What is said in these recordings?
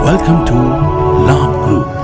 Welcome to Labh Group.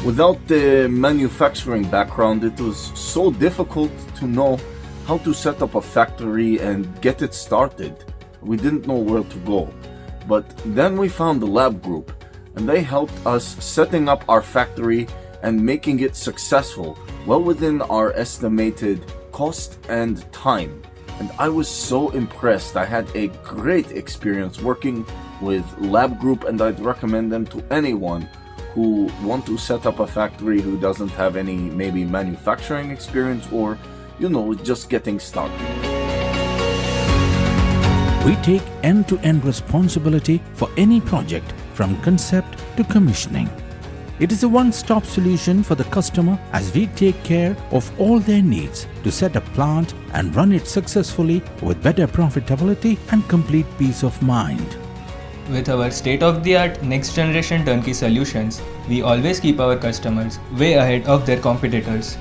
Without the manufacturing background, it was so difficult to know how to set up a factory and get it started. We didn't know where to go. But then we found the Labh Group, and they helped us setting up our factory and making it successful, well within our estimated cost and time. And I was so impressed. I had a great experience working with Labh Group, and I'd recommend them to anyone who want to set up a factory who doesn't have any maybe manufacturing experience or, just getting started. We take end-to-end responsibility for any project from concept to commissioning. It is a one-stop solution for the customer as we take care of all their needs to set a plant and run it successfully with better profitability and complete peace of mind. With our state-of-the-art next-generation turnkey solutions, we always keep our customers way ahead of their competitors.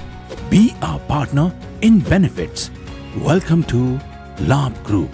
Be our partner in benefits. Welcome to Labh Group.